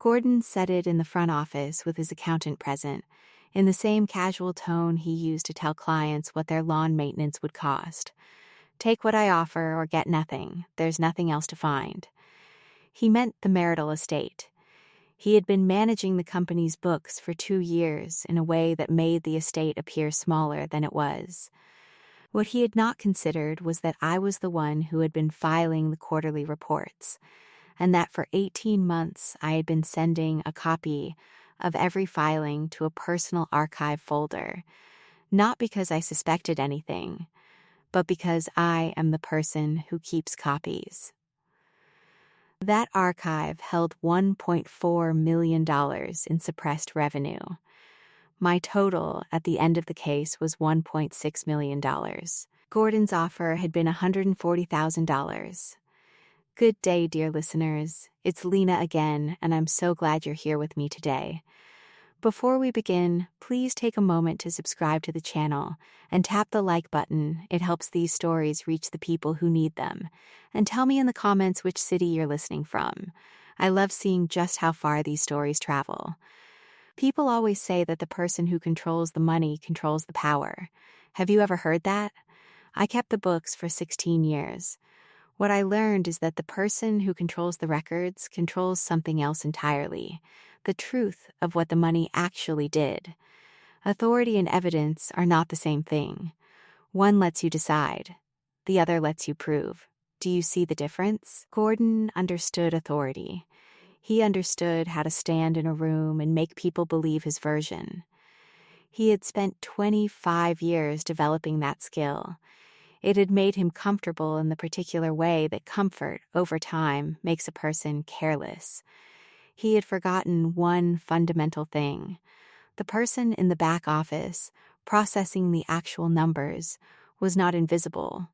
Gordon said it in the front office with his accountant present, in the same casual tone he used to tell clients what their lawn maintenance would cost. Take what I offer or get nothing. There's nothing else to find. He meant the marital estate. He had been managing the company's books for 2 years in a way that made the estate appear smaller than it was. What he had not considered was that I was the one who had been filing the quarterly reports, and that for 18 months I had been sending a copy of every filing to a personal archive folder, not because I suspected anything, but because I am the person who keeps copies. That archive held $1.4 million in suppressed revenue. My total at the end of the case was $1.6 million. Gordon's offer had been $140,000. Good day, dear listeners. It's Lena again, and I'm so glad you're here with me today. Before we begin, please take a moment to subscribe to the channel and tap the like button. It helps these stories reach the people who need them. And tell me in the comments which city you're listening from. I love seeing just how far these stories travel. People always say that the person who controls the money controls the power. Have you ever heard that? I kept the books for 16 years. What I learned is that the person who controls the records controls something else entirely, the truth of what the money actually did. Authority and evidence are not the same thing. One lets you decide. The other lets you prove. Do you see the difference? Gordon understood authority. He understood how to stand in a room and make people believe his version. He had spent 25 years developing that skill. It had made him comfortable in the particular way that comfort, over time, makes a person careless. He had forgotten one fundamental thing. The person in the back office, processing the actual numbers, was not invisible.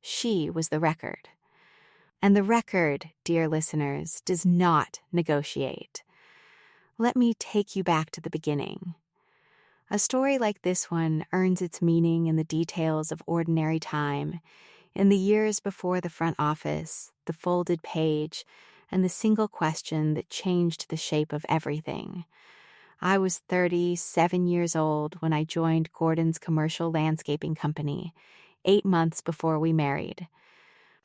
She was the record. And the record, dear listeners, does not negotiate. Let me take you back to the beginning. A story like this one earns its meaning in the details of ordinary time, in the years before the front office, the folded page, and the single question that changed the shape of everything. I was 37 years old when I joined Gordon's commercial landscaping company, 8 months before we married.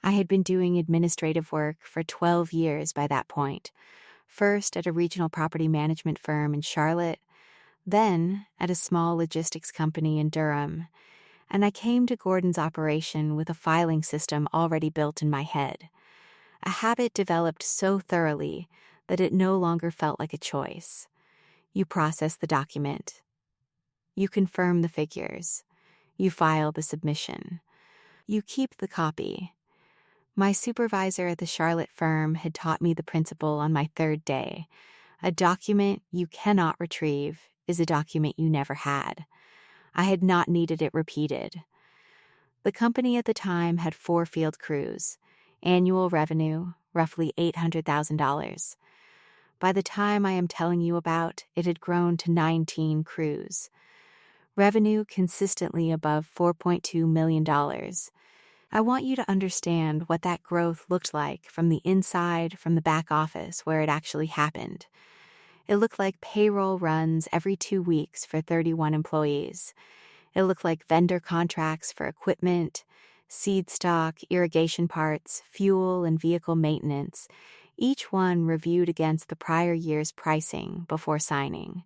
I had been doing administrative work for 12 years by that point, first at a regional property management firm in Charlotte, then at a small logistics company in Durham, and I came to Gordon's operation with a filing system already built in my head. A habit developed so thoroughly that it no longer felt like a choice. You process the document. You confirm the figures. You file the submission. You keep the copy. My supervisor at the Charlotte firm had taught me the principle on my 3rd day. A document you cannot retrieve is a document you never had. I had not needed it repeated. The company at the time had 4 field crews, annual revenue, roughly $800,000. By the time I am telling you about, it had grown to 19 crews. Revenue consistently above $4.2 million. I want you to understand what that growth looked like from the inside, from the back office where it actually happened. It looked like payroll runs every 2 weeks for 31 employees. It looked like vendor contracts for equipment, seed stock, irrigation parts, fuel, and vehicle maintenance, each one reviewed against the prior year's pricing before signing.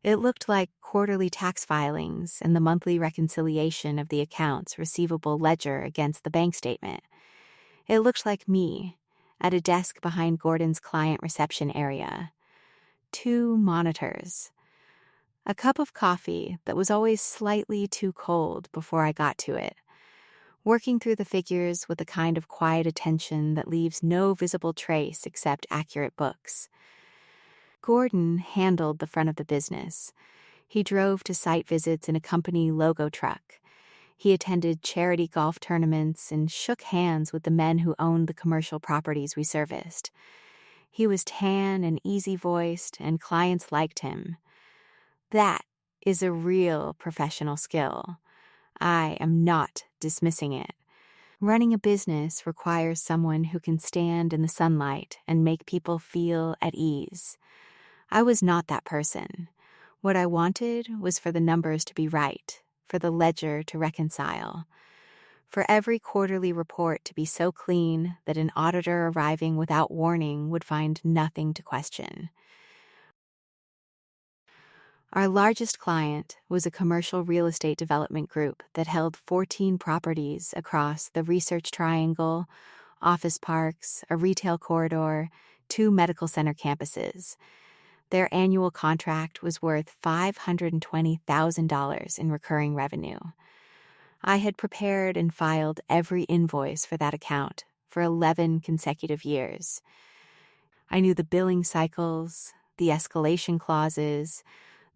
It looked like quarterly tax filings and the monthly reconciliation of the accounts receivable ledger against the bank statement. It looked like me, at a desk behind Gordon's client reception area. 2 monitors. A cup of coffee that was always slightly too cold before I got to it. Working through the figures with a kind of quiet attention that leaves no visible trace except accurate books. Gordon handled the front of the business. He drove to site visits in a company logo truck. He attended charity golf tournaments and shook hands with the men who owned the commercial properties we serviced. He was tan and easy-voiced, and clients liked him. That is a real professional skill. I am not dismissing it. Running a business requires someone who can stand in the sunlight and make people feel at ease. I was not that person. What I wanted was for the numbers to be right, for the ledger to reconcile, for every quarterly report to be so clean that an auditor arriving without warning would find nothing to question. Our largest client was a commercial real estate development group that held 14 properties across the Research Triangle, office parks, a retail corridor, 2 medical center campuses. Their annual contract was worth $520,000 in recurring revenue. I had prepared and filed every invoice for that account for 11 consecutive years. I knew the billing cycles, the escalation clauses,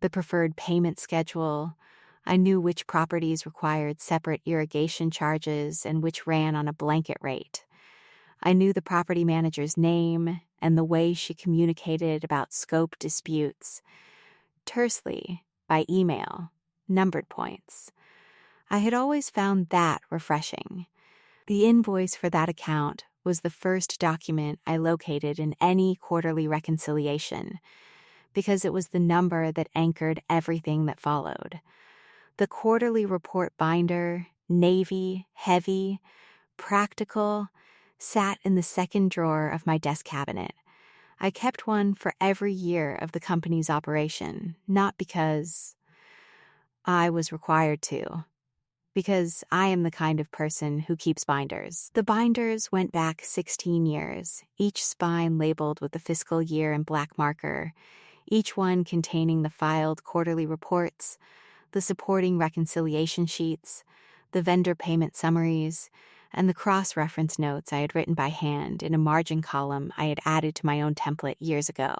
the preferred payment schedule. I knew which properties required separate irrigation charges and which ran on a blanket rate. I knew the property manager's name and the way she communicated about scope disputes. Tersely, by email, numbered points. I had always found that refreshing. The invoice for that account was the first document I located in any quarterly reconciliation, because it was the number that anchored everything that followed. The quarterly report binder, navy, heavy, practical, sat in the second drawer of my desk cabinet. I kept one for every year of the company's operation, not because I was required to, because I am the kind of person who keeps binders. The binders went back 16 years, each spine labeled with the fiscal year in black marker, each one containing the filed quarterly reports, the supporting reconciliation sheets, the vendor payment summaries, and the cross-reference notes I had written by hand in a margin column I had added to my own template years ago.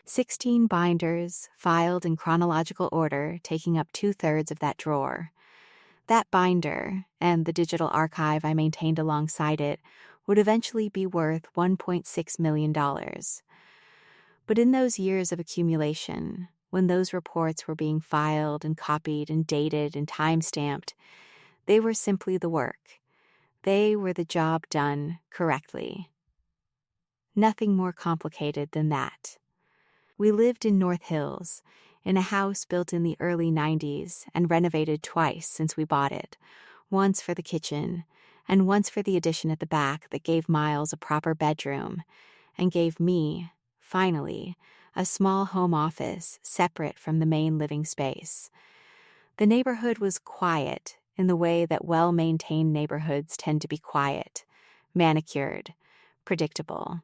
16 binders, filed in chronological order, taking up 2/3 of that drawer. That binder, and the digital archive I maintained alongside it, would eventually be worth $1.6 million. But in those years of accumulation, when those reports were being filed and copied and dated and time-stamped, they were simply the work. They were the job done correctly. Nothing more complicated than that. We lived in North Hills, in a house built in the early 90s and renovated twice since we bought it, once for the kitchen, and once for the addition at the back that gave Miles a proper bedroom, and gave me, finally, a small home office separate from the main living space. The neighborhood was quiet in the way that well-maintained neighborhoods tend to be quiet, manicured, predictable.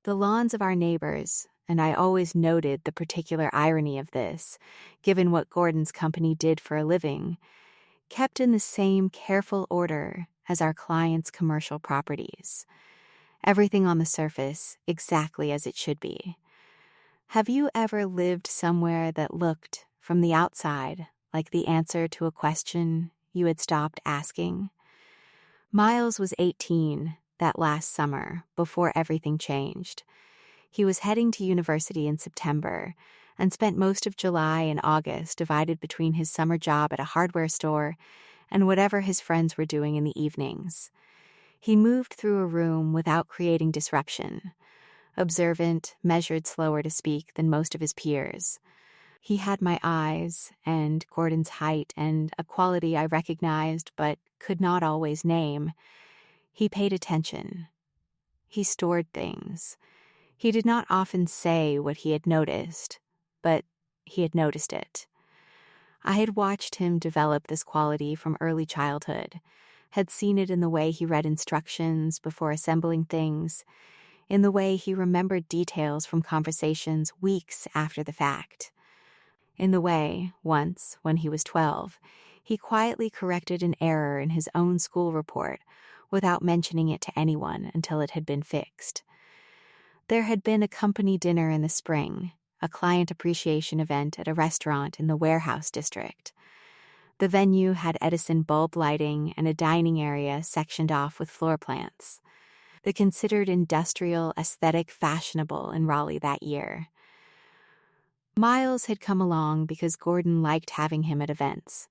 The lawns of our neighbors, and I always noted the particular irony of this, given what Gordon's company did for a living, kept in the same careful order as our clients' commercial properties. Everything on the surface exactly as it should be. Have you ever lived somewhere that looked, from the outside, like the answer to a question you had stopped asking? Miles was 18 that last summer, before everything changed. He was heading to university in September and spent most of July and August divided between his summer job at a hardware store and whatever his friends were doing in the evenings. He moved through a room without creating disruption, observant, measured slower to speak than most of his peers. He had my eyes and Gordon's height and a quality I recognized but could not always name. He paid attention. He stored things. He did not often say what he had noticed, but he had noticed it. I had watched him develop this quality from early childhood, had seen it in the way he read instructions before assembling things, in the way he remembered details from conversations weeks after the fact, in the way, once, when he was 12, he quietly corrected an error in his own school report without mentioning it to anyone until it had been fixed. There had been a company dinner in the spring, a client appreciation event at a restaurant in the warehouse district. The venue had Edison bulb lighting and a dining area sectioned off with floor plants. The considered industrial aesthetic fashionable in Raleigh that year. Miles had come along because Gordon liked having him at events.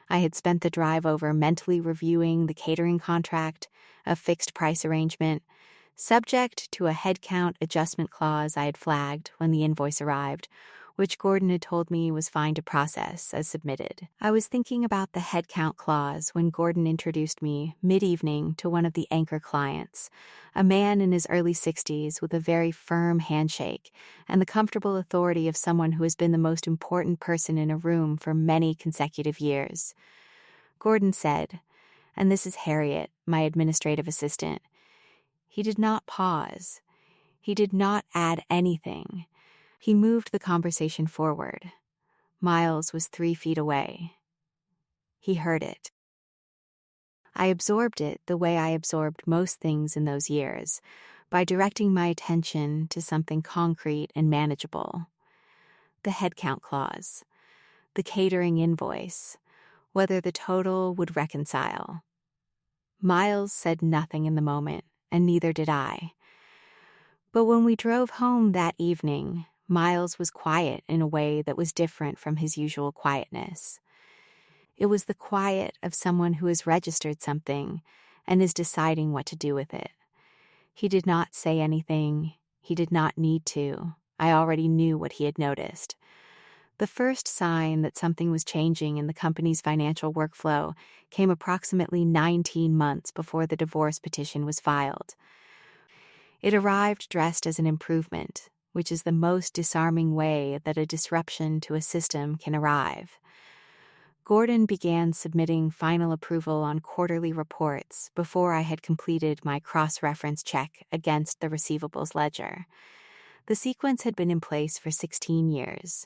I had spent the drive over mentally reviewing the catering contract, a fixed-price arrangement, subject to a headcount adjustment clause I had flagged when the invoice arrived, which Gordon had told me was fine to process as submitted. I was thinking about the headcount clause when Gordon introduced me mid-evening to one of the anchor clients, a man in his early 60s with a very firm handshake and the comfortable authority of someone who has been the most important person in a room for many consecutive years. Gordon said, and this is Harriet, my administrative assistant. He did not pause. He did not add anything. He moved the conversation forward. Miles was 3 feet away. He heard it. I absorbed it the way I absorbed most things in those years, by directing my attention to something concrete and manageable. The headcount clause, the catering invoice, whether the total would reconcile. Miles said nothing in the moment, and neither did I. But when we drove home that evening, Miles was quiet in a way that was different from his usual quietness. It was the quiet of someone who has registered something and is deciding what to do with it. He did not say anything. He did not need to. I already knew what he had noticed. The first sign that something was changing in the company's financial workflow came approximately 19 months before the divorce petition was filed. It arrived dressed as an improvement, which is the most disarming way that a disruption to a system can arrive. Gordon began submitting final approval on quarterly reports before I had completed my cross-reference check against the receivables ledger. The sequence had been in place for 16 years.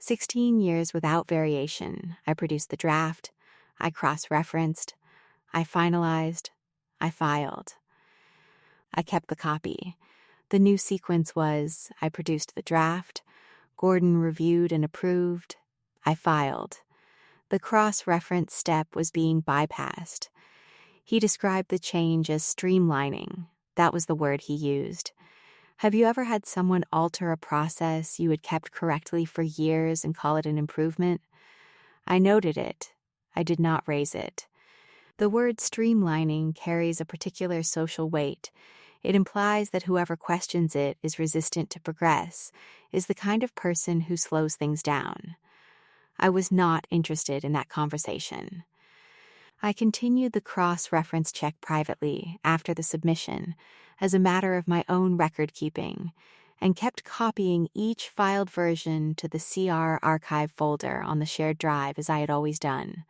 16 years without variation. I produced the draft, I cross-referenced, I finalized, I filed. I kept the copy. The new sequence was, I produced the draft, Gordon reviewed and approved, I filed. The cross-reference step was being bypassed. He described the change as streamlining. That was the word he used. Have you ever had someone alter a process you had kept correctly for years and call it an improvement? I noted it. I did not raise it. The word streamlining carries a particular social weight. It implies that whoever questions it is resistant to progress, is the kind of person who slows things down. I was not interested in that conversation. I continued the cross-reference check privately after the submission as a matter of my own record-keeping and kept copying each filed version to the CR archive folder on the shared drive as I had always done.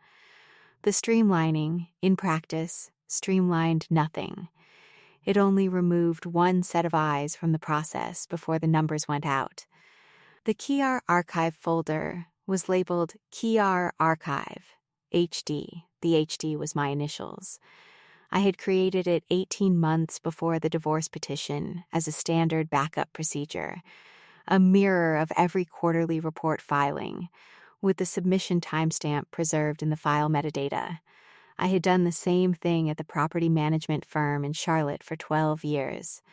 The streamlining, in practice, streamlined nothing. It only removed one set of eyes from the process before the numbers went out. The KR archive folder was labeled KR Archive, HD. The HD was my initials. I had created it 18 months before the divorce petition as a standard backup procedure, a mirror of every quarterly report filing, with the submission timestamp preserved in the file metadata. I had done the same thing at the property management firm in Charlotte for 12 years.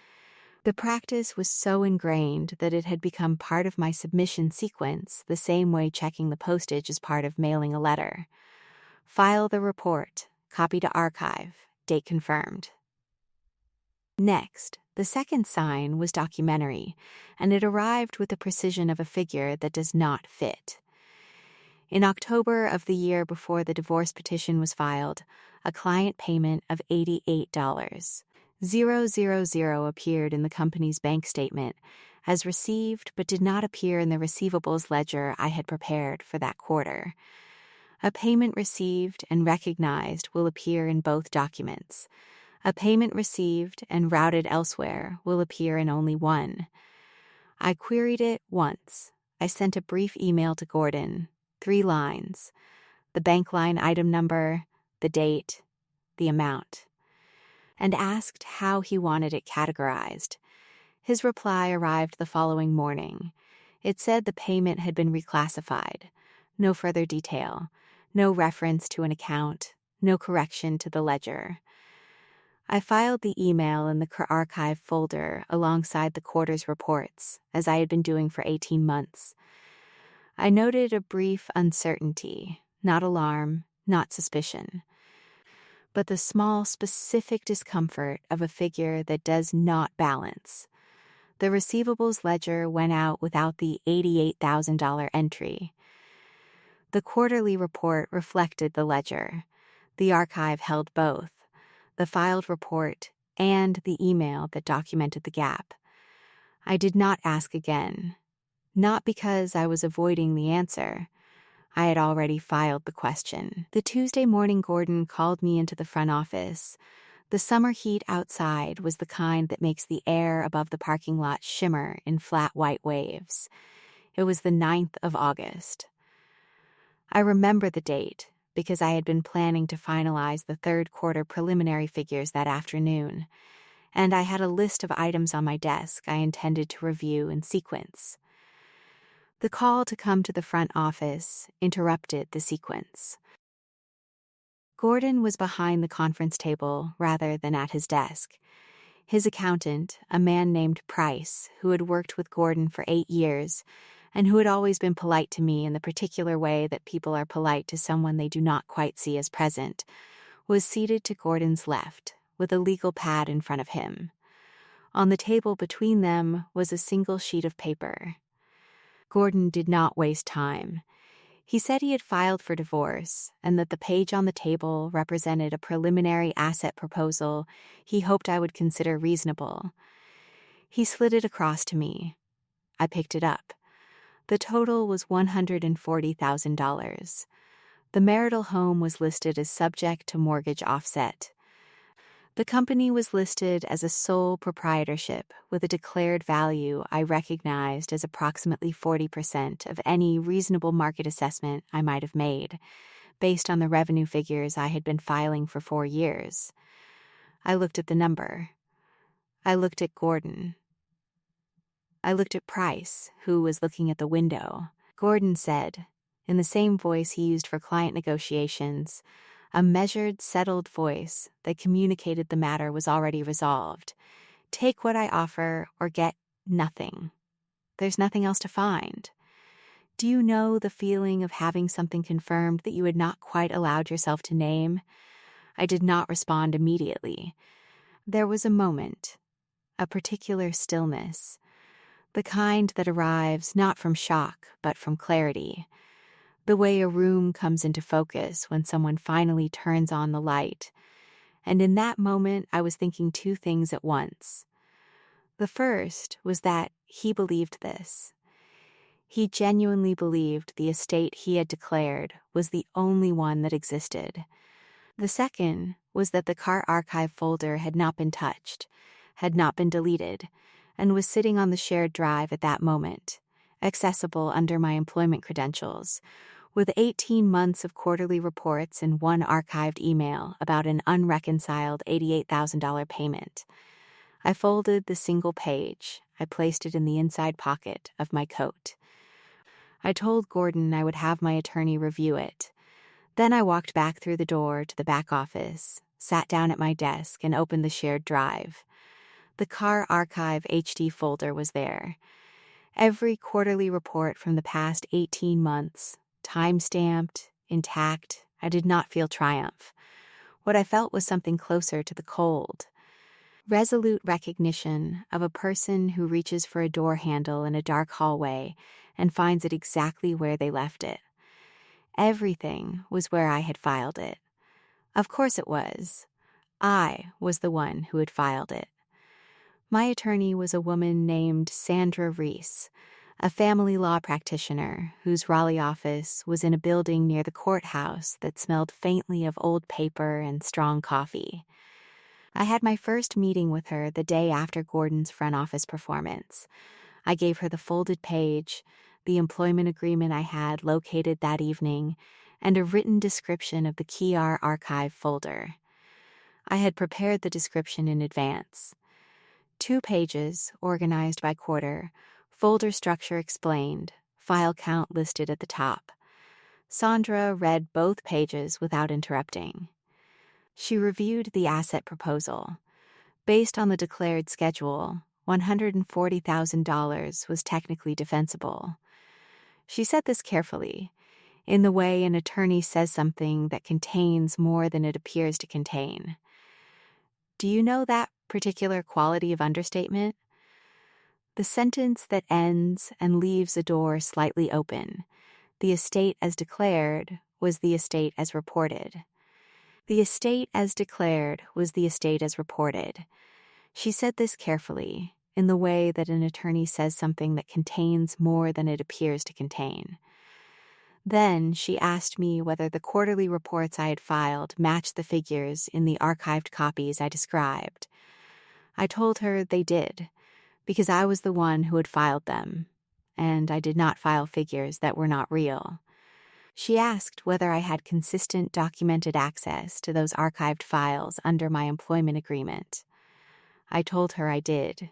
The practice was so ingrained that it had become part of my submission sequence, the same way checking the postage is part of mailing a letter. File the report, copy to archive, date confirmed. Next, the second sign was documentary, and it arrived with the precision of a figure that does not fit. In October of the year before the divorce petition was filed, a client payment of $88,000 appeared in the company's bank statement as received but did not appear in the receivables ledger I had prepared for that quarter. A payment received and recognized will appear in both documents. A payment received and routed elsewhere will appear in only one. I queried it once. I sent a brief email to Gordon, 3 lines, the bank line item number, the date, the amount, and asked how he wanted it categorized. His reply arrived the following morning. It said the payment had been reclassified. No further detail. No reference to an account. No correction to the ledger. I filed the email in the archive folder alongside the quarter's reports, as I had been doing for 18 months. I noted a brief uncertainty, not alarm, not suspicion, but the small, specific discomfort of a figure that does not balance. The receivables ledger went out without the $88,000 entry. The quarterly report reflected the ledger. The archive held both, the filed report and the email that documented the gap. I did not ask again, not because I was avoiding the answer. I had already filed the question. The Tuesday morning Gordon called me into the front office. The summer heat outside was the kind that makes the air above the parking lot shimmer in flat white waves. It was the 9th of August. I remember the date because I had been planning to finalize the third quarter preliminary figures that afternoon, and I had a list of items on my desk I intended to review in sequence. The call to come to the front office interrupted the sequence. Gordon was behind the conference table rather than at his desk. His accountant, a man named Price, who had worked with Gordon for 8 years, and who had always been polite to me in the particular way that people are polite to someone they do not quite see as present, was seated to Gordon's left, with a legal pad in front of him. On the table between them was a single sheet of paper. Gordon did not waste time. He said he had filed for divorce, and that the page on the table represented a preliminary asset proposal he hoped I would consider reasonable. He slid it across to me. I picked it up. The total was $140,000. The marital home was listed as subject to mortgage offset. The company was listed as a sole proprietorship with a declared value I recognized as approximately 40% of any reasonable market assessment I might have made, based on the revenue figures I had been filing for 4 years. I looked at the number. I looked at Gordon. I looked at Price, who was looking at the window. Gordon said, in the same voice he used for client negotiations, a measured, settled voice that communicated the matter was already resolved. Take what I offer or get nothing. There's nothing else to find. Do you know the feeling of having something confirmed that you had not quite allowed yourself to name? I did not respond immediately. There was a moment, a particular stillness, the kind that arrives not from shock but from clarity. The way a room comes into focus when someone finally turns on the light. And in that moment, I was thinking 2 things at once. The first was that he believed this. He genuinely believed the estate he had declared was the only one that existed. The second was that the car archive folder had not been touched, had not been deleted, and was sitting on the shared drive at that moment, accessible under my employment credentials, with 18 months of quarterly reports and 1 archived email about an unreconciled $88,000 payment. I folded the single page. I placed it in the inside pocket of my coat. I told Gordon I would have my attorney review it. Then I walked back through the door to the back office, sat down at my desk, and opened the shared drive. The car archive HD folder was there. Every quarterly report from the past 18 months, time-stamped, intact. I did not feel triumph. What I felt was something closer to the cold. Resolute recognition of a person who reaches for a door handle in a dark hallway and finds it exactly where they left it. Everything was where I had filed it. Of course it was. I was the one who had filed it. My attorney was a woman named Sandra Reese, a family law practitioner whose Raleigh office was in a building near the courthouse that smelled faintly of old paper and strong coffee. I had my first meeting with her the day after Gordon's front office performance. I gave her the folded page, the employment agreement I had located that evening, and a written description of the Keyar archive folder. I had prepared the description in advance. 2 pages, organized by quarter, folder structure explained, file count listed at the top. Sandra read both pages without interrupting. She reviewed the asset proposal. Based on the declared schedule, $140,000 was technically defensible. She said this carefully. in the way an attorney says something that contains more than it appears to contain. Do you know that particular quality of understatement? The sentence that ends and leaves a door slightly open. The estate as declared was the estate as reported. The estate as declared was the estate as reported. She said this carefully, in the way that an attorney says something that contains more than it appears to contain. Then she asked me whether the quarterly reports I had filed matched the figures in the archived copies I described. I told her they did, because I was the one who had filed them, and I did not file figures that were not real. She asked whether I had consistent documented access to those archived files under my employment agreement. I told her I did.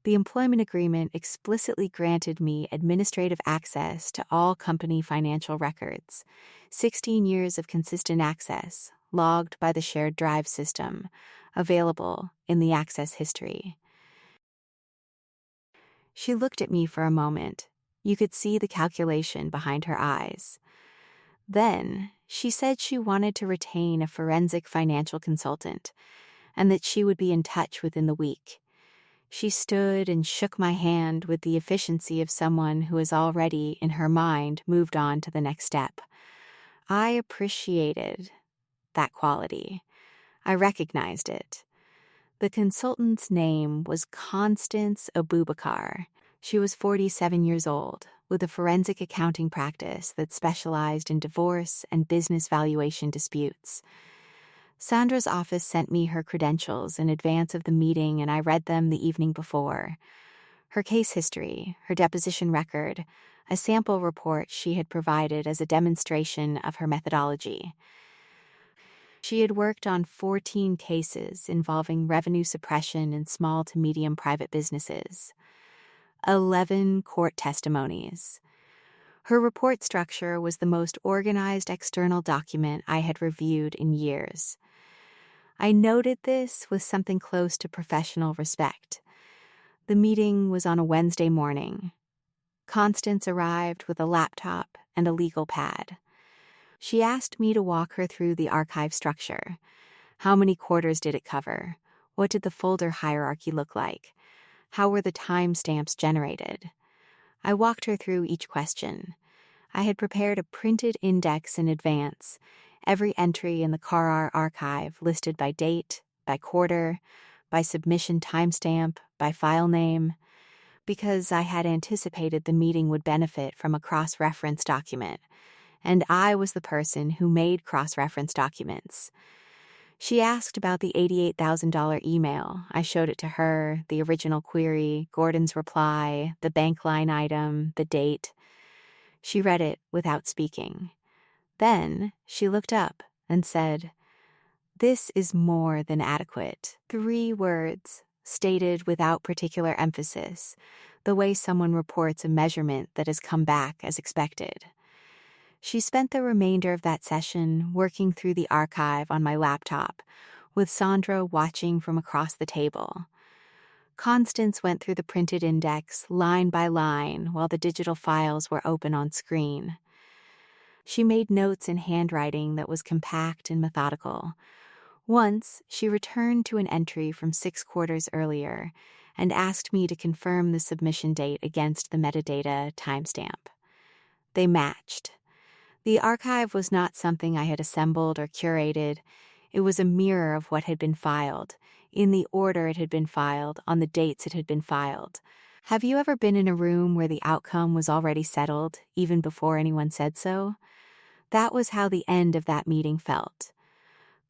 The employment agreement explicitly granted me administrative access to all company financial records, 16 years of consistent access, logged by the shared drive system, available in the access history. She looked at me for a moment. You could see the calculation behind her eyes. Then she said she wanted to retain a forensic financial consultant, and that she would be in touch within the week. She stood and shook my hand with the efficiency of someone who has already, in her mind, moved on to the next step. I appreciated that quality. I recognized it. The consultant's name was Constance Abubakar. She was 47 years old, with a forensic accounting practice that specialized in divorce and business valuation disputes. Sandra's office sent me her credentials in advance of the meeting, and I read them the evening before. Her case history, her deposition record, a sample report she had provided as a demonstration of her methodology. She had worked on 14 cases involving revenue suppression in small to medium private businesses. 11 court testimonies. Her report structure was the most organized external document I had reviewed in years. I noted this with something close to professional respect. The meeting was on a Wednesday morning. Constance arrived with a laptop and a legal pad. She asked me to walk her through the archive structure. How many quarters did it cover? What did the folder hierarchy look like? How were the timestamps generated? I walked her through each question. I had prepared a printed index in advance, every entry in the CARR archive listed by date, by quarter, by submission timestamp, by file name, because I had anticipated the meeting would benefit from a cross-reference document, and I was the person who made cross-reference documents. She asked about the $88,000 email. I showed it to her, the original query, Gordon's reply, the bank line item, the date. She read it without speaking. Then she looked up and said, "This is more than adequate." 3 words, stated without particular emphasis, the way someone reports a measurement that has come back as expected. She spent the remainder of that session working through the archive on my laptop, with Sandra watching from across the table. Constance went through the printed index line by line while the digital files were open on screen. She made notes in handwriting that was compact and methodical. Once, she returned to an entry from 6 quarters earlier and asked me to confirm the submission date against the metadata timestamp. They matched. The archive was not something I had assembled or curated. It was a mirror of what had been filed, in the order it had been filed, on the dates it had been filed. Have you ever been in a room where the outcome was already settled, even before anyone said so? That was how the end of that meeting felt.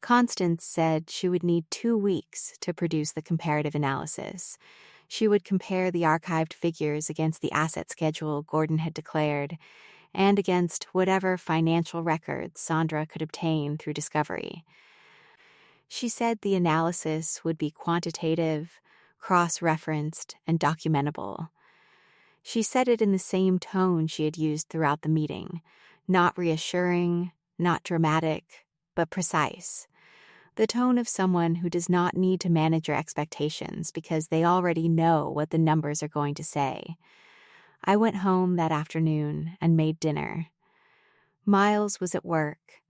Constance said she would need 2 weeks to produce the comparative analysis. She would compare the archived figures against the asset schedule Gordon had declared, and against whatever financial records Sandra could obtain through discovery. She said the analysis would be quantitative, cross-referenced, and documentable. She said it in the same tone she had used throughout the meeting, not reassuring, not dramatic, but precise. The tone of someone who does not need to manage your expectations because they already know what the numbers are going to say. I went home that afternoon and made dinner. Miles was at work.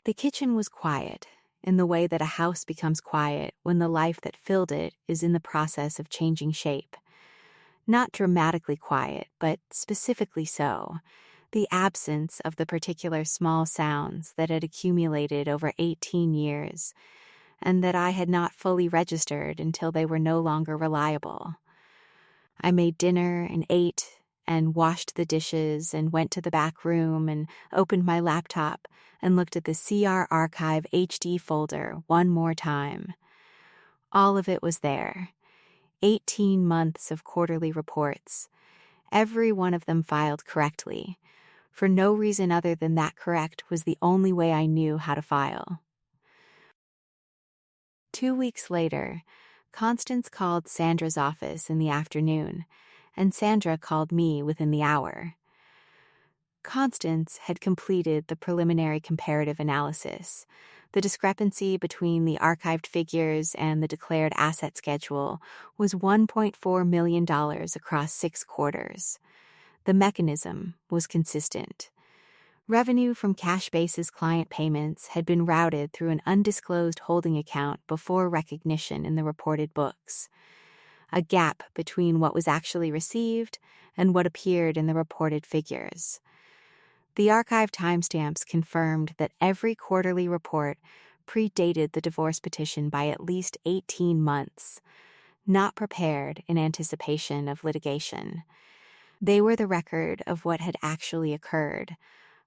The kitchen was quiet, in the way that a house becomes quiet when the life that filled it is in the process of changing shape. Not dramatically quiet, but specifically so. The absence of the particular small sounds that had accumulated over 18 years, and that I had not fully registered until they were no longer reliable. I made dinner and ate and washed the dishes and went to the back room and opened my laptop and looked at the CR Archive HD folder one more time. All of it was there. 18 months of quarterly reports. Every one of them filed correctly, for no reason other than that correct was the only way I knew how to file. 2 weeks later, Constance called Sandra's office in the afternoon, and Sandra called me within the hour. Constance had completed the preliminary comparative analysis. The discrepancy between the archived figures and the declared asset schedule was $1.4 million across 6 quarters. The mechanism was consistent. Revenue from cash-basis client payments had been routed through an undisclosed holding account before recognition in the reported books. A gap between what was actually received and what appeared in the reported figures. The archive timestamps confirmed that every quarterly report predated the divorce petition by at least 18 months, not prepared in anticipation of litigation. They were the record of what had actually occurred,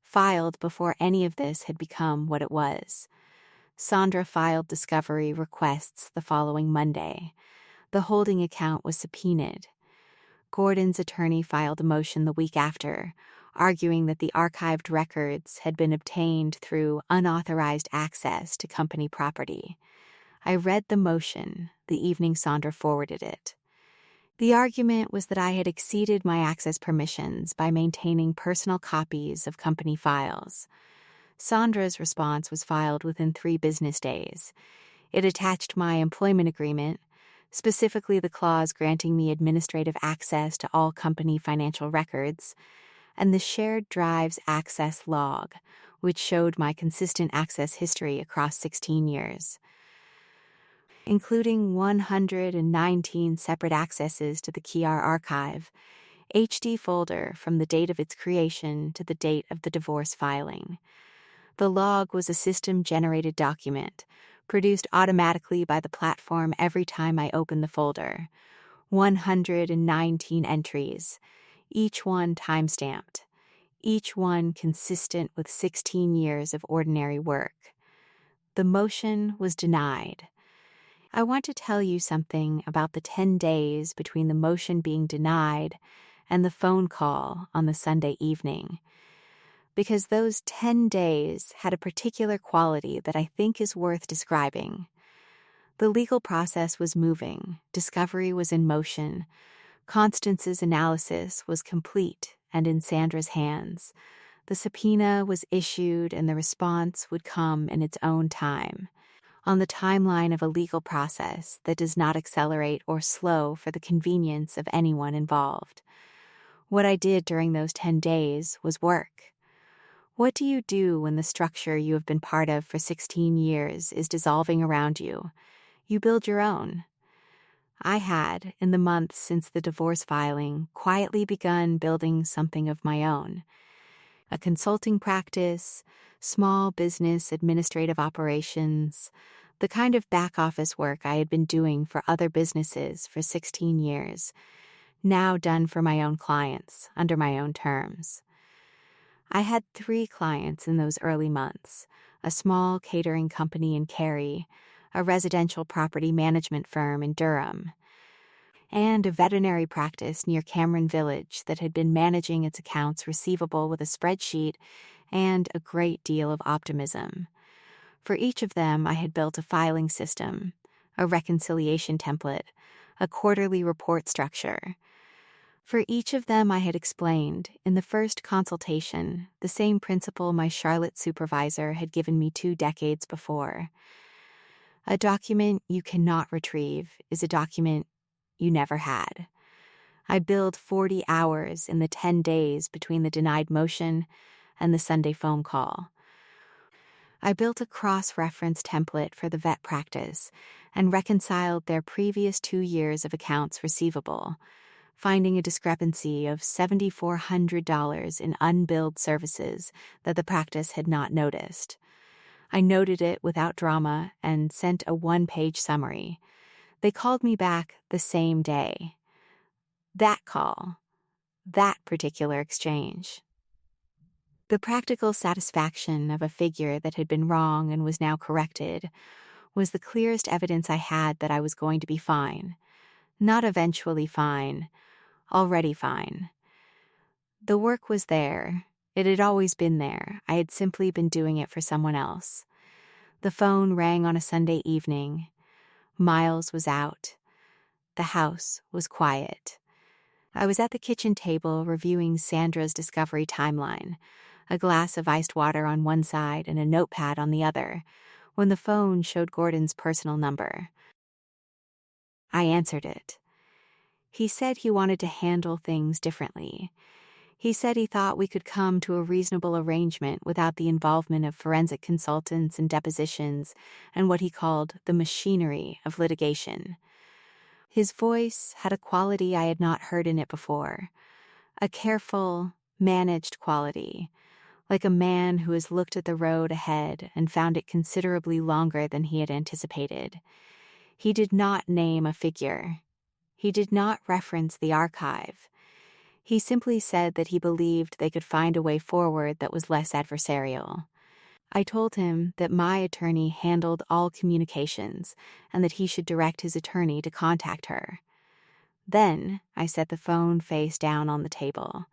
filed before any of this had become what it was. Sandra filed discovery requests the following Monday. The holding account was subpoenaed. Gordon's attorney filed a motion the week after, arguing that the archived records had been obtained through unauthorized access to company property. I read the motion the evening Sandra forwarded it. The argument was that I had exceeded my access permissions by maintaining personal copies of company files. Sandra's response was filed within 3 business days. It attached my employment agreement, specifically the clause granting me administrative access to all company financial records, and the shared drive's access log, which showed my consistent access history across 16 years. Including 119 separate accesses to the KR archive, HD folder from the date of its creation to the date of the divorce filing. The log was a system-generated document, produced automatically by the platform every time I opened the folder. 119 entries, each one time-stamped, each one consistent with 16 years of ordinary work. The motion was denied. I want to tell you something about the 10 days between the motion being denied and the phone call on the Sunday evening, because those 10 days had a particular quality that I think is worth describing. The legal process was moving, discovery was in motion, Constance's analysis was complete and in Sandra's hands. The subpoena was issued and the response would come in its own time, on the timeline of a legal process that does not accelerate or slow for the convenience of anyone involved. What I did during those 10 days was work. What do you do when the structure you have been part of for 16 years is dissolving around you? You build your own. I had, in the months since the divorce filing, quietly begun building something of my own. A consulting practice, small business administrative operations, the kind of back-office work I had been doing for other businesses for 16 years, now done for my own clients, under my own terms. I had 3 clients in those early months, a small catering company in Cary, a residential property management firm in Durham, and a veterinary practice near Cameron Village that had been managing its accounts receivable with a spreadsheet and a great deal of optimism. For each of them, I had built a filing system, a reconciliation template, a quarterly report structure. For each of them, I had explained, in the first consultation, the same principle my Charlotte supervisor had given me 2 decades before. A document you cannot retrieve is a document you never had. I billed 40 hours in the 10 days between the denied motion and the Sunday phone call. I built a cross-reference template for the vet practice and reconciled their previous 2 years of accounts receivable, finding a discrepancy of $7,400 in unbilled services that the practice had not noticed. I noted it without drama and sent a 1-page summary. They called me back the same day. That call, that particular exchange. The practical satisfaction of a figure that had been wrong and was now corrected was the clearest evidence I had that I was going to be fine. Not eventually fine, already fine. The work was there. It had always been there. I had simply been doing it for someone else. The phone rang on a Sunday evening. Miles was out. The house was quiet. I was at the kitchen table reviewing Sandra's discovery timeline, a glass of iced water on one side and a notepad on the other, when the phone showed Gordon's personal number. I answered it. He said he wanted to handle things differently. He said he thought we could come to a reasonable arrangement without the involvement of forensic consultants and depositions and what he called the machinery of litigation. His voice had a quality I had not heard in it before, a careful, managed quality, like a man who has looked at the road ahead and found it considerably longer than he had anticipated. He did not name a figure. He did not reference the archive. He simply said that he believed they could find a way forward that was less adversarial. I told him that my attorney handled all communications and that he should direct his attorney to contact her. Then I set the phone face down on the table.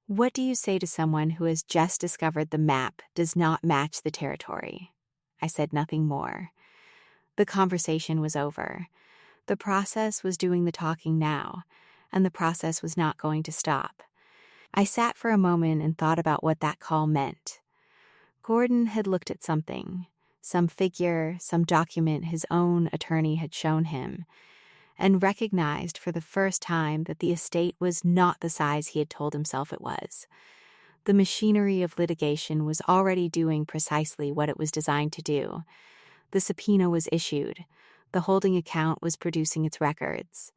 What do you say to someone who has just discovered the map does not match the territory? I said nothing more. The conversation was over. The process was doing the talking now, and the process was not going to stop. I sat for a moment and thought about what that call meant. Gordon had looked at something, some figure, some document his own attorney had shown him, and recognized for the first time that the estate was not the size he had told himself it was. The machinery of litigation was already doing precisely what it was designed to do. The subpoena was issued. The holding account was producing its records.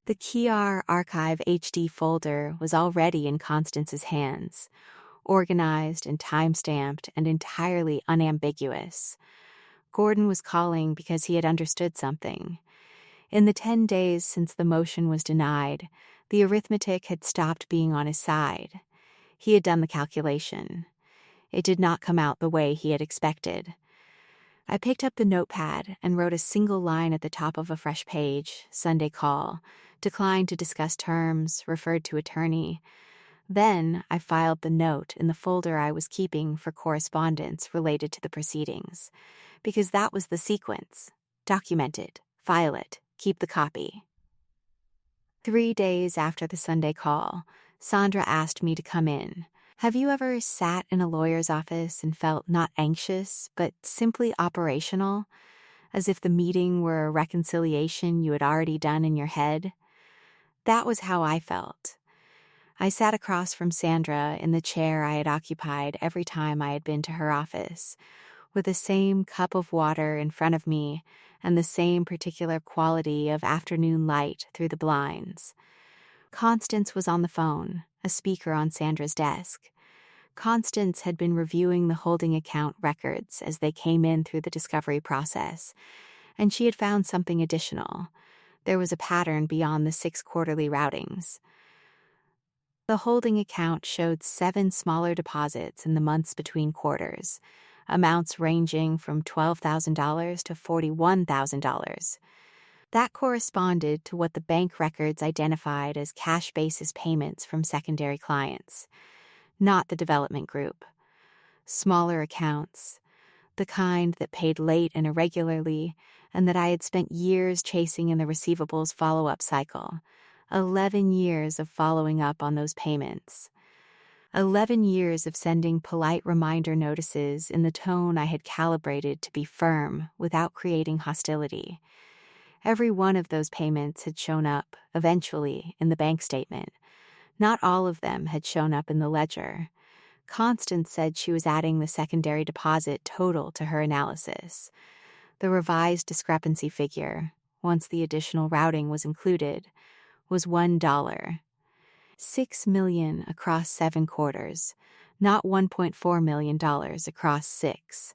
The Kiar Archive HD folder was already in Constance's hands, organized and time-stamped and entirely unambiguous. Gordon was calling because he had understood something. In the 10 days since the motion was denied, the arithmetic had stopped being on his side. He had done the calculation. It did not come out the way he had expected. I picked up the notepad and wrote a single line at the top of a fresh page, Sunday call, declined to discuss terms, referred to attorney. Then I filed the note in the folder I was keeping for correspondence related to the proceedings, because that was the sequence. Document it, file it, keep the copy. 3 days after the Sunday call, Sandra asked me to come in. Have you ever sat in a lawyer's office and felt not anxious, but simply operational, as if the meeting were a reconciliation you had already done in your head? That was how I felt. I sat across from Sandra in the chair I had occupied every time I had been to her office, with the same cup of water in front of me and the same particular quality of afternoon light through the blinds. Constance was on the phone, a speaker on Sandra's desk. Constance had been reviewing the holding account records as they came in through the discovery process, and she had found something additional. There was a pattern beyond the 6 quarterly routings. The holding account showed 7 smaller deposits in the months between quarters, amounts ranging from $12,000 to $41,000. That corresponded to what the bank records identified as cash basis payments from secondary clients, not the development group. Smaller accounts, the kind that paid late and irregularly, and that I had spent years chasing in the receivables follow-up cycle. 11 years of following up on those payments. 11 years of sending polite reminder notices in the tone I had calibrated to be firm without creating hostility. Every one of those payments had shown up, eventually, in the bank statement. Not all of them had shown up in the ledger. Constance said she was adding the secondary deposit total to her analysis. The revised discrepancy figure, once the additional routing was included, was $1. $6 million across 7 quarters, not $1.4 million across 6.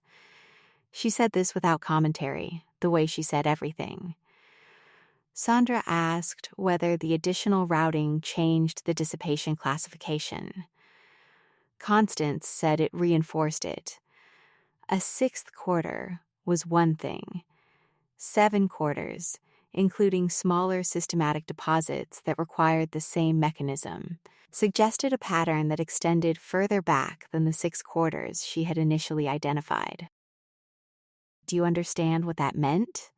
She said this without commentary, the way she said everything. Sandra asked whether the additional routing changed the dissipation classification. Constance said it reinforced it. A 6th quarter was one thing. 7 quarters, including smaller systematic deposits that required the same mechanism, suggested a pattern that extended further back than the 6 quarters she had initially identified. Do you understand what that meant?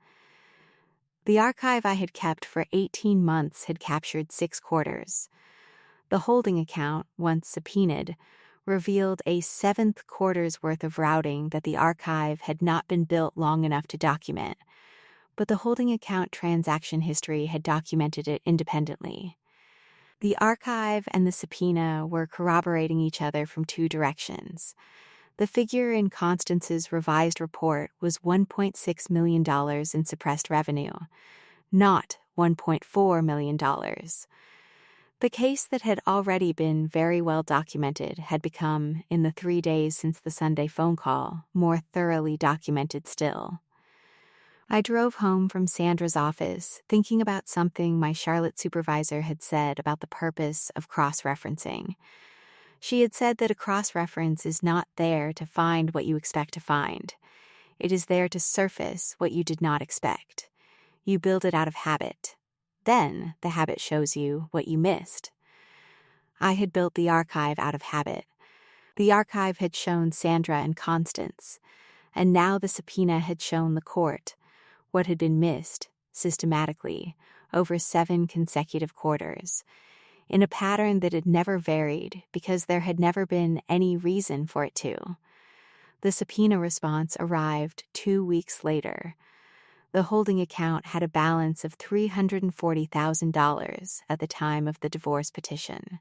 The archive I had kept for 18 months had captured 6 quarters. The holding account, once subpoenaed, revealed a 7th quarter's worth of routing that the archive had not been built long enough to document, but the holding account transaction history had documented it independently. The archive and the subpoena were corroborating each other from 2 directions. The figure in Constance's revised report was $1.6 million in suppressed revenue, not $1.4 million. The case that had already been very well documented had become, in the 3 days since the Sunday phone call, more thoroughly documented still. I drove home from Sandra's office thinking about something my Charlotte supervisor had said about the purpose of cross-referencing. She had said that a cross-reference is not there to find what you expect to find. It is there to surface what you did not expect. You build it out of habit. Then the habit shows you what you missed. I had built the archive out of habit. The archive had shown Sandra and Constance, and now the subpoena had shown the court what had been missed, systematically, over 7 consecutive quarters, in a pattern that had never varied because there had never been any reason for it to. The subpoena response arrived 2 weeks later. The holding account had a balance of $340,000 at the time of the divorce petition.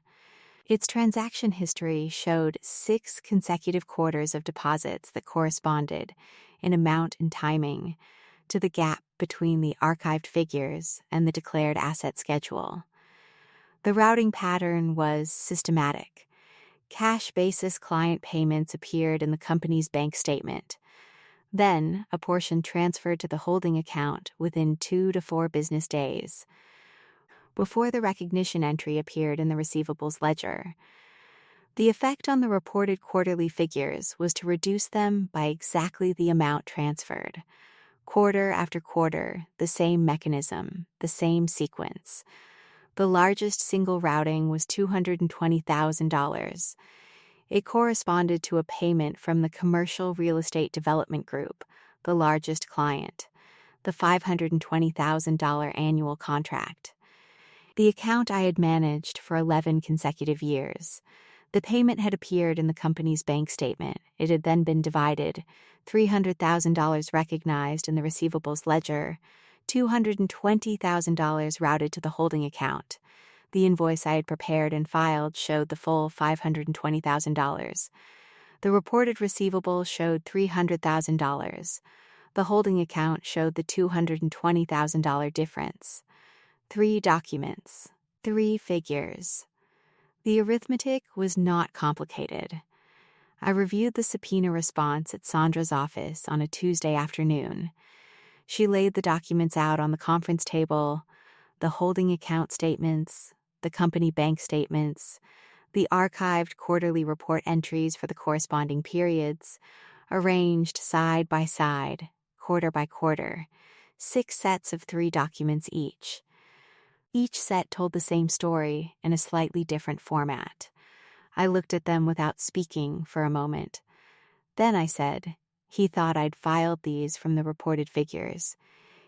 Its transaction history showed 6 consecutive quarters of deposits that corresponded, in amount and timing, to the gap between the archived figures and the declared asset schedule. The routing pattern was systematic. Cash basis client payments appeared in the company's bank statement. Then, a portion transferred to the holding account within 2 to 4 business days, before the recognition entry appeared in the receivables ledger. The effect on the reported quarterly figures was to reduce them by exactly the amount transferred. Quarter after quarter, the same mechanism, the same sequence. The largest single routing was $220,000. It corresponded to a payment from the Commercial Real Estate Development Group, the largest client, the $520,000 annual contract. The account I had managed for 11 consecutive years. The payment had appeared in the company's bank statement. It had then been divided, $300,000 recognized in the receivables ledger, $220,000 routed to the holding account. The invoice I had prepared and filed showed the full $520,000. The reported receivable showed $300,000. The holding account showed the $220,000 difference. 3 documents, 3 figures. The arithmetic was not complicated. I reviewed the subpoena response at Sandra's office on a Tuesday afternoon. She laid the documents out on the conference table, the holding account statements, the company bank statements, the archived quarterly report entries for the corresponding periods, arranged side by side, quarter by quarter, 6 sets of 3 documents each. Each set told the same story in a slightly different format. I looked at them without speaking for a moment. Then I said, he thought I'd filed these from the reported figures.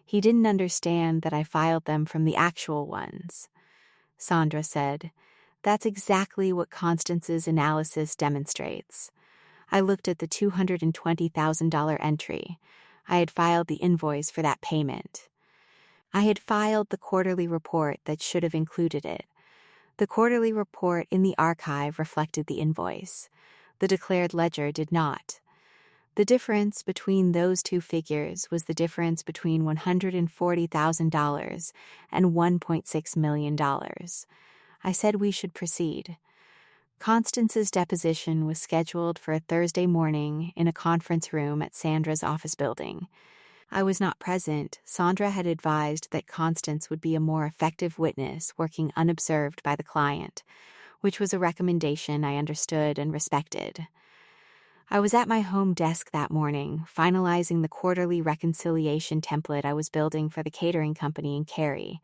He didn't understand that I filed them from the actual ones. Sandra said, that's exactly what Constance's analysis demonstrates. I looked at the $220,000 entry. I had filed the invoice for that payment. I had filed the quarterly report that should have included it. The quarterly report in the archive reflected the invoice. The declared ledger did not. The difference between those two figures was the difference between $140,000 and $1.6 million. I said we should proceed. Constance's deposition was scheduled for a Thursday morning in a conference room at Sandra's office building. I was not present. Sandra had advised that Constance would be a more effective witness working unobserved by the client, which was a recommendation I understood and respected. I was at my home desk that morning, finalizing the quarterly reconciliation template I was building for the catering company in Cary,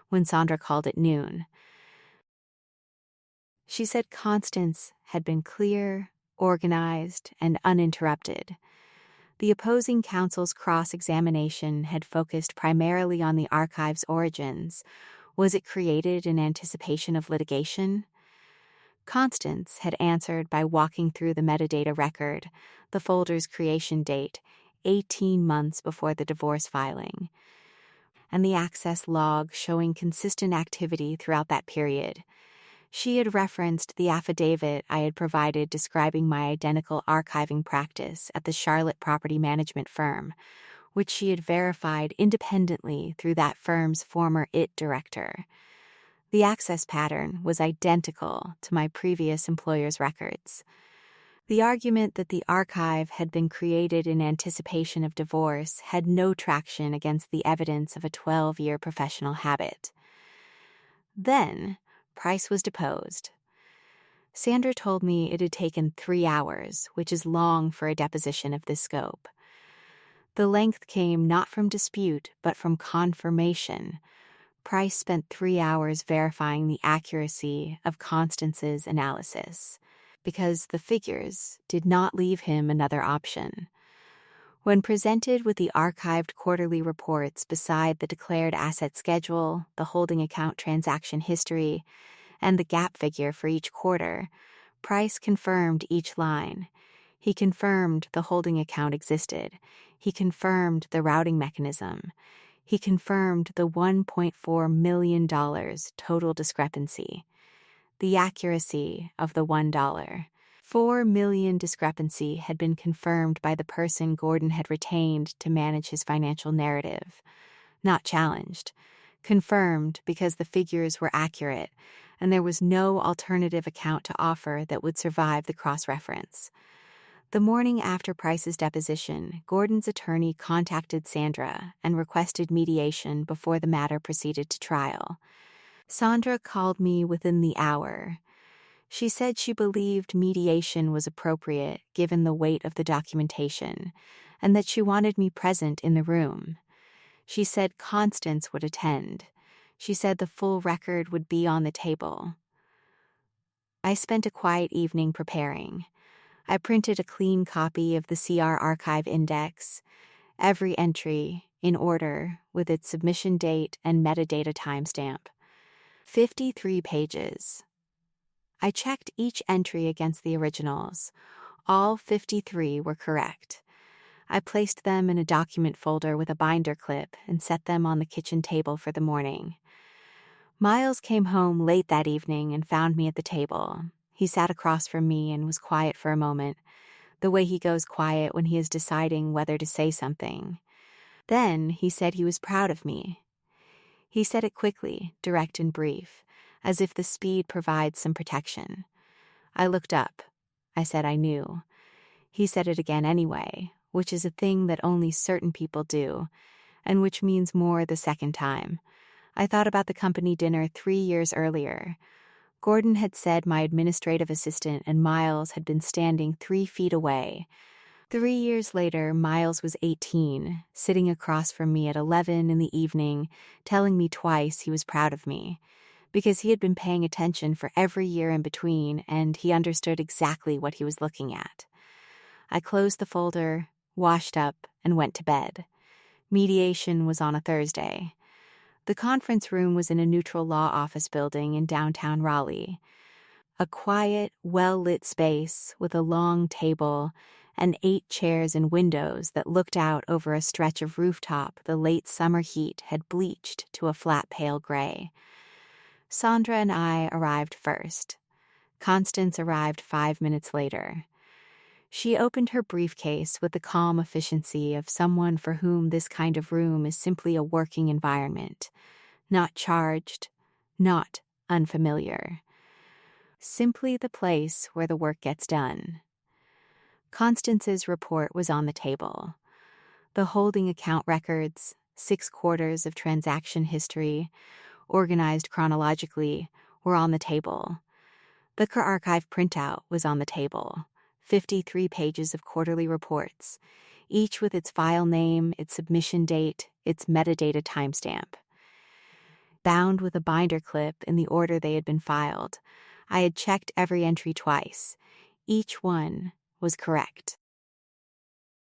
when Sandra called at noon. She said Constance had been clear, organized, and uninterrupted. The opposing counsel's cross-examination had focused primarily on the archive's origins. Was it created in anticipation of litigation? Constance had answered by walking through the metadata record, the folder's creation date, 18 months before the divorce filing, and the access log showing consistent activity throughout that period. She had referenced the affidavit I had provided describing my identical archiving practice at the Charlotte property management firm, which she had verified independently through that firm's former IT director. The access pattern was identical to my previous employer's records. The argument that the archive had been created in anticipation of divorce had no traction against the evidence of a 12-year professional habit. Then, Price was deposed. Sandra told me it had taken 3 hours, which is long for a deposition of this scope. The length came not from dispute, but from confirmation. Price spent 3 hours verifying the accuracy of Constance's analysis, because the figures did not leave him another option. When presented with the archived quarterly reports beside the declared asset schedule, the holding account transaction history, and the gap figure for each quarter, Price confirmed each line. He confirmed the holding account existed. He confirmed the routing mechanism. He confirmed the $1.4 million total discrepancy. The accuracy of the $1. $4 million discrepancy had been confirmed by the person Gordon had retained to manage his financial narrative. Not challenged. Confirmed because the figures were accurate, and there was no alternative account to offer that would survive the cross-reference. The morning after Price's deposition, Gordon's attorney contacted Sandra and requested mediation before the matter proceeded to trial. Sandra called me within the hour. She said she believed mediation was appropriate given the weight of the documentation, and that she wanted me present in the room. She said Constance would attend. She said the full record would be on the table. I spent a quiet evening preparing. I printed a clean copy of the CR Archive Index, every entry, in order, with its submission date and metadata timestamp. 53 pages. I checked each entry against the originals. All 53 were correct. I placed them in a document folder with a binder clip and set them on the kitchen table for the morning. Miles came home late that evening and found me at the table. He sat across from me and was quiet for a moment, the way he goes quiet when he is deciding whether to say something. Then he said he was proud of me. He said it quickly, direct and brief, as if the speed provides some protection. I looked up. I said I knew. He said it again anyway, which is a thing that only certain people do, and which means more the second time. I thought about the company dinner 3 years earlier. Gordon had said my administrative assistant and Miles had been standing 3 feet away. 3 years later, Miles was 18, sitting across from me at 11 in the evening, telling me twice he was proud of me, because he had been paying attention for every year in between, and he understood exactly what he was looking at. I closed the folder, washed up, and went to bed. Mediation was on a Thursday. The conference room was in a neutral law office building in downtown Raleigh. A quiet, well-lit space with a long table and 8 chairs and windows that looked out over a stretch of rooftop the late summer heat had bleached to a flat pale gray. Sandra and I arrived first. Constance arrived 5 minutes later. She opened her briefcase with the calm efficiency of someone for whom this kind of room is simply a working environment, not charged, not unfamiliar. Simply the place where the work gets done. Constance's report was on the table. The holding account records, 6 quarters of transaction history, organized chronologically, were on the table. The archive printout was on the table. 53 pages of quarterly reports, each with its file name, its submission date, its metadata timestamp. Bound with a binder clip in the order they had been filed, I had checked every entry twice. Each one was correct.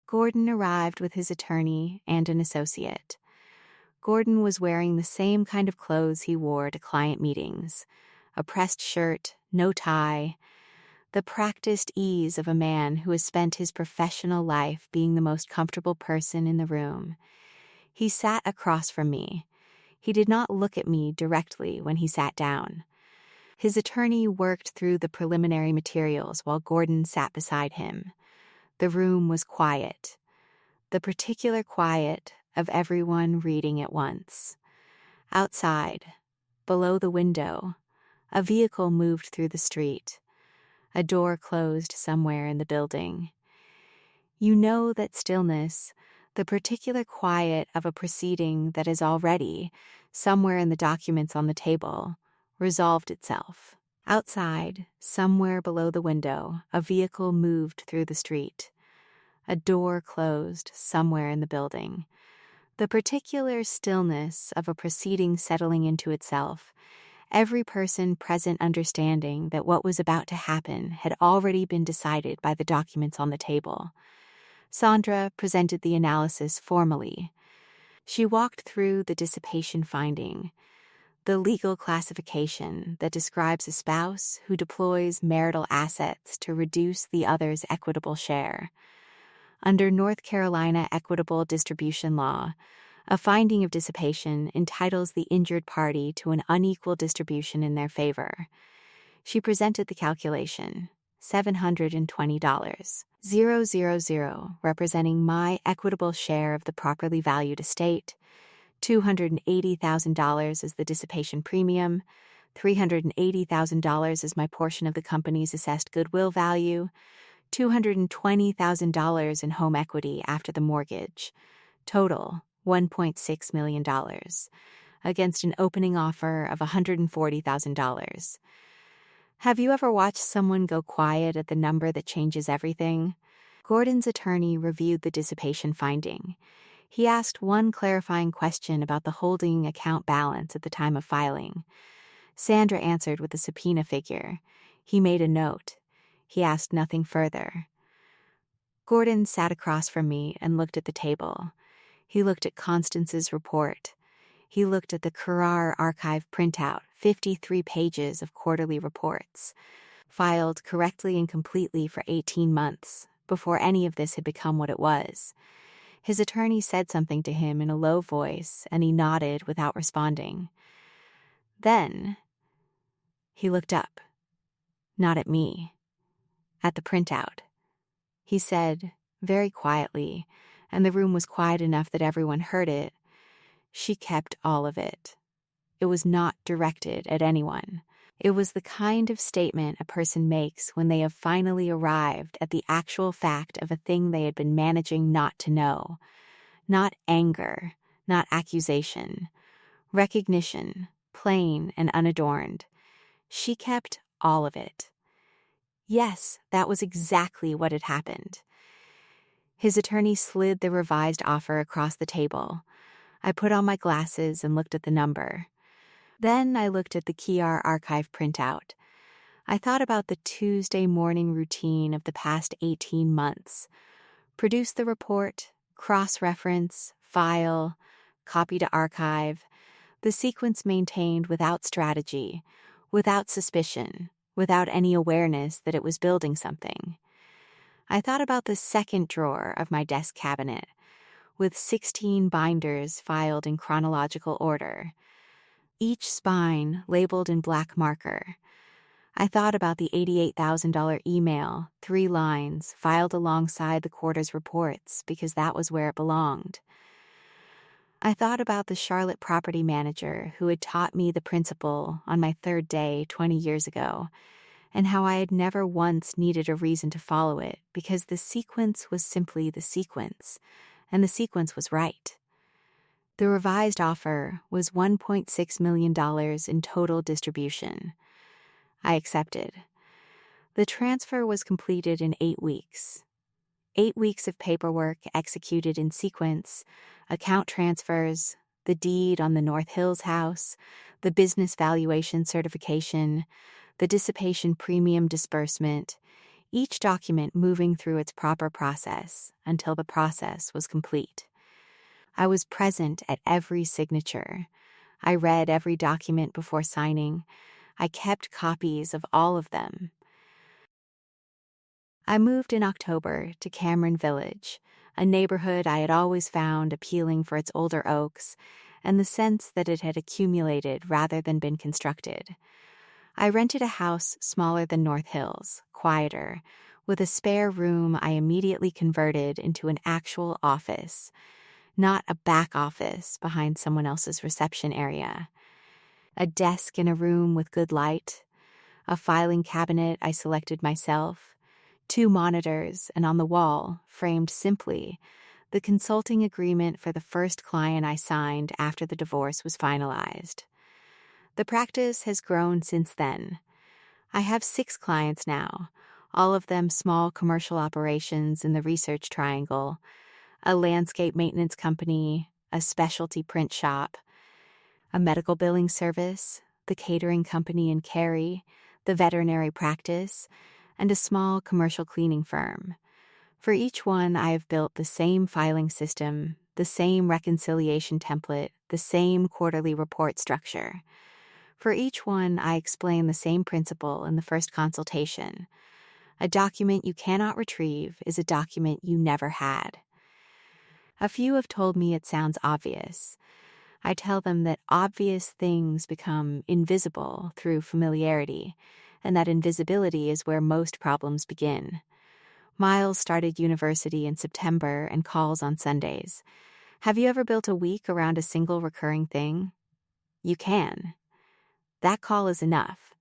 Gordon arrived with his attorney and an associate. Gordon was wearing the same kind of clothes he wore to client meetings, a pressed shirt, no tie, the practiced ease of a man who has spent his professional life being the most comfortable person in the room. He sat across from me. He did not look at me directly when he sat down. His attorney worked through the preliminary materials while Gordon sat beside him. The room was quiet, the particular quiet of everyone reading at once. Outside, below the window, a vehicle moved through the street. A door closed somewhere in the building. You know that stillness, the particular quiet of a proceeding that is already, somewhere in the documents on the table, resolved itself. Outside, somewhere below the window, a vehicle moved through the street. A door closed somewhere in the building. The particular stillness of a proceeding settling into itself, every person present understanding that what was about to happen had already been decided by the documents on the table. Sandra presented the analysis formally. She walked through the dissipation finding, the legal classification that describes a spouse who deploys marital assets to reduce the other's equitable share. Under North Carolina equitable distribution law, a finding of dissipation entitles the injured party to an unequal distribution in their favor. She presented the calculation, $720, 000, representing my equitable share of the properly valued estate, $280,000 as the dissipation premium, $380,000 as my portion of the company's assessed goodwill value, $220,000 in home equity after the mortgage. Total, $1.6 million, against an opening offer of $140,000. Have you ever watched someone go quiet at the number that changes everything? Gordon's attorney reviewed the dissipation finding. He asked one clarifying question about the holding account balance at the time of filing. Sandra answered with a subpoena figure. He made a note. He asked nothing further. Gordon sat across from me and looked at the table. He looked at Constance's report. He looked at the Corsair archive printout, 53 pages of quarterly reports, filed correctly and completely for 18 months, before any of this had become what it was. His attorney said something to him in a low voice, and he nodded without responding. Then he looked up, not at me, at the printout. He said, very quietly, and the room was quiet enough that everyone heard it, "She kept all of it." It was not directed at anyone. It was the kind of statement a person makes when they have finally arrived at the actual fact of a thing they had been managing not to know. Not anger, not accusation. Recognition, plain and unadorned. She kept all of it. Yes, that was exactly what had happened. His attorney slid the revised offer across the table. I put on my glasses and looked at the number. Then I looked at the Corsair archive printout. I thought about the Tuesday morning routine of the past 18 months. Produce the report, cross-reference, file, copy to archive. The sequence maintained without strategy, without suspicion, without any awareness that it was building something. I thought about the second drawer of my desk cabinet, with 16 binders filed in chronological order, each spine labeled in black marker. I thought about the $88,000 email, 3 lines, filed alongside the quarter's reports because that was where it belonged. I thought about the Charlotte property manager who had taught me the principle on my 3rd day 20 years ago, and how I had never once needed a reason to follow it because the sequence was simply the sequence, and the sequence was right. The revised offer was $1.6 million in total distribution. I accepted. The transfer was completed in 8 weeks. 8 weeks of paperwork executed in sequence, account transfers, the deed on the North Hills house, the business valuation certification, the dissipation premium disbursement, each document moving through its proper process until the process was complete. I was present at every signature. I read every document before signing. I kept copies of all of them. I moved in October to Cameron Village, a neighborhood I had always found appealing for its older oaks and the sense that it had accumulated rather than been constructed. I rented a house smaller than North Hills, quieter, with a spare room I immediately converted into an actual office, not a back office behind someone else's reception area. A desk in a room with good light, a filing cabinet I selected myself, 2 monitors, and on the wall, framed simply, the consulting agreement for the first client I signed after the divorce was finalized. The practice has grown since then. I have 6 clients now, all of them small commercial operations in the Research Triangle, a landscape maintenance company, a specialty print shop, a medical billing service, the catering company in Cary, the veterinary practice, and a small commercial cleaning firm. For each one, I have built the same filing system, the same reconciliation template, the same quarterly report structure. For each one, I explain the same principle in the first consultation. A document you cannot retrieve is a document you never had. A few have told me it sounds obvious. I tell them that obvious things become invisible through familiarity, and that invisibility is where most problems begin. Miles started university in September and calls on Sundays. Have you ever built a week around a single recurring thing? You can. That call is enough.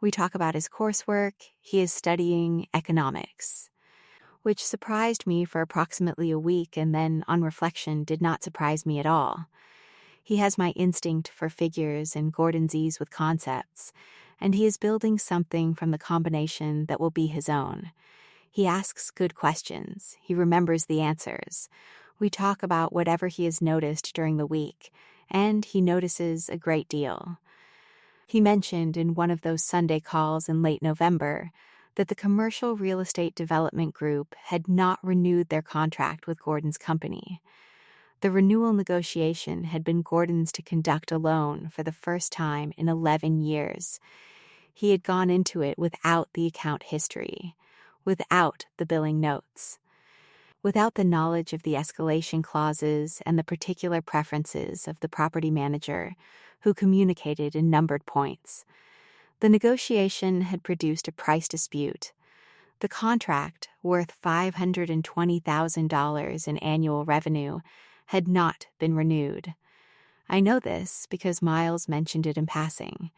We talk about his coursework. He is studying economics, which surprised me for approximately a week and then, on reflection, did not surprise me at all. He has my instinct for figures and Gordon's ease with concepts, and he is building something from the combination that will be his own. He asks good questions. He remembers the answers. We talk about whatever he has noticed during the week, and he notices a great deal. He mentioned in one of those Sunday calls in late November that the Commercial Real Estate Development Group had not renewed their contract with Gordon's company. The renewal negotiation had been Gordon's to conduct alone for the first time in 11 years. He had gone into it without the account history, without the billing notes, without the knowledge of the escalation clauses and the particular preferences of the property manager, who communicated in numbered points. The negotiation had produced a price dispute. The contract, worth $520,000 in annual revenue, had not been renewed. I know this because Miles mentioned it in passing,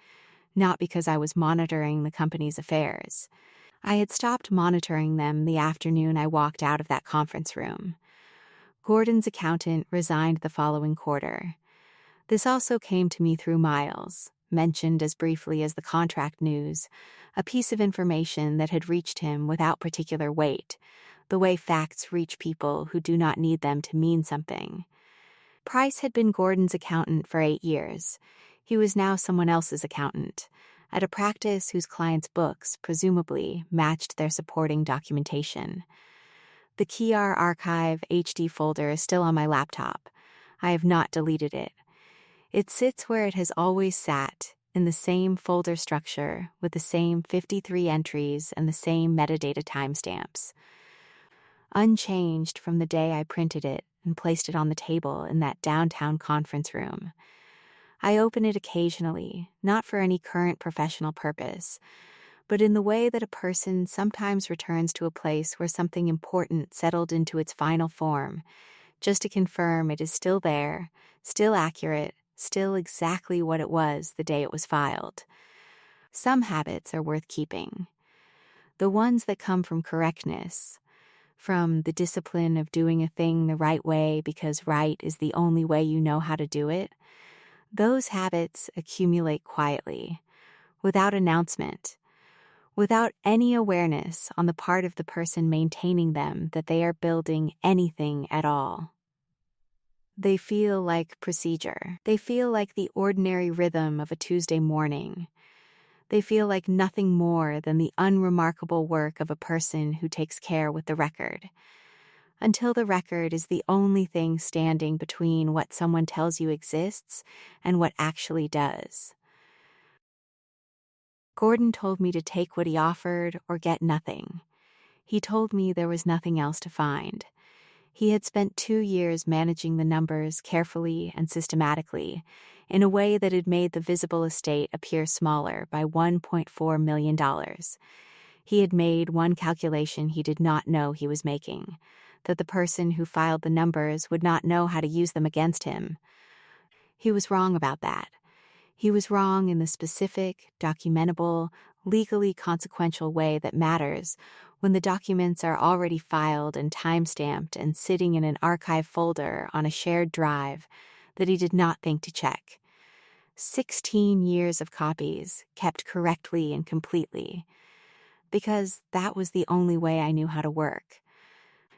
not because I was monitoring the company's affairs. I had stopped monitoring them the afternoon I walked out of that conference room. Gordon's accountant resigned the following quarter. This also came to me through Miles, mentioned as briefly as the contract news, a piece of information that had reached him without particular weight, the way facts reach people who do not need them to mean something. Price had been Gordon's accountant for 8 years. He was now someone else's accountant, at a practice whose clients' books, presumably, matched their supporting documentation. The Kiar Archive HD folder is still on my laptop. I have not deleted it. It sits where it has always sat, in the same folder structure, with the same 53 entries and the same metadata timestamps. Unchanged from the day I printed it and placed it on the table in that downtown conference room. I open it occasionally, not for any current professional purpose. but in the way that a person sometimes returns to a place where something important settled into its final form, just to confirm it is still there, still accurate, still exactly what it was the day it was filed. Some habits are worth keeping. The ones that come from correctness, from the discipline of doing a thing the right way because right is the only way you know how to do it, those habits accumulate quietly, without announcement, without any awareness on the part of the person maintaining them that they are building anything at all. They feel like procedure. They feel like the ordinary rhythm of a Tuesday morning. They feel like nothing more than the unremarkable work of a person who takes care with the record. Until the record is the only thing standing between what someone tells you exists and what actually does. Gordon told me to take what he offered or get nothing. He told me there was nothing else to find. He had spent 2 years managing the numbers carefully and systematically, in a way that had made the visible estate appear smaller by $1.4 million. He had made one calculation he did not know he was making, that the person who filed the numbers would not know how to use them against him. He was wrong about that. He was wrong in the specific, documentable, legally consequential way that matters when the documents are already filed and time-stamped and sitting in an archive folder on a shared drive that he did not think to check. 16 years of copies, kept correctly and completely. Because that was the only way I knew how to work.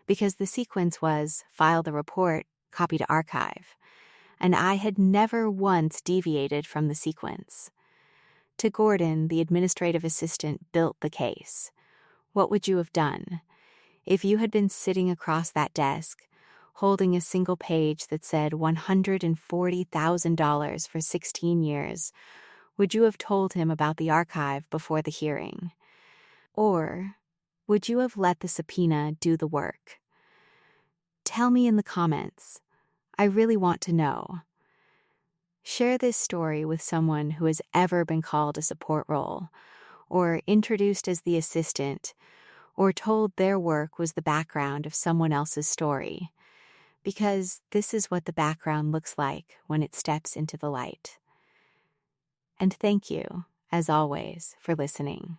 Because the sequence was file the report, copy to archive. And I had never once deviated from the sequence. To Gordon, the administrative assistant built the case. What would you have done? If you had been sitting across that desk, holding a single page that said $140,000 for 16 years, would you have told him about the archive before the hearing? Or would you have let the subpoena do the work? Tell me in the comments. I really want to know. Share this story with someone who has ever been called a support role, or introduced as the assistant, or told their work was the background of someone else's story, because this is what the background looks like when it steps into the light. And thank you, as always, for listening.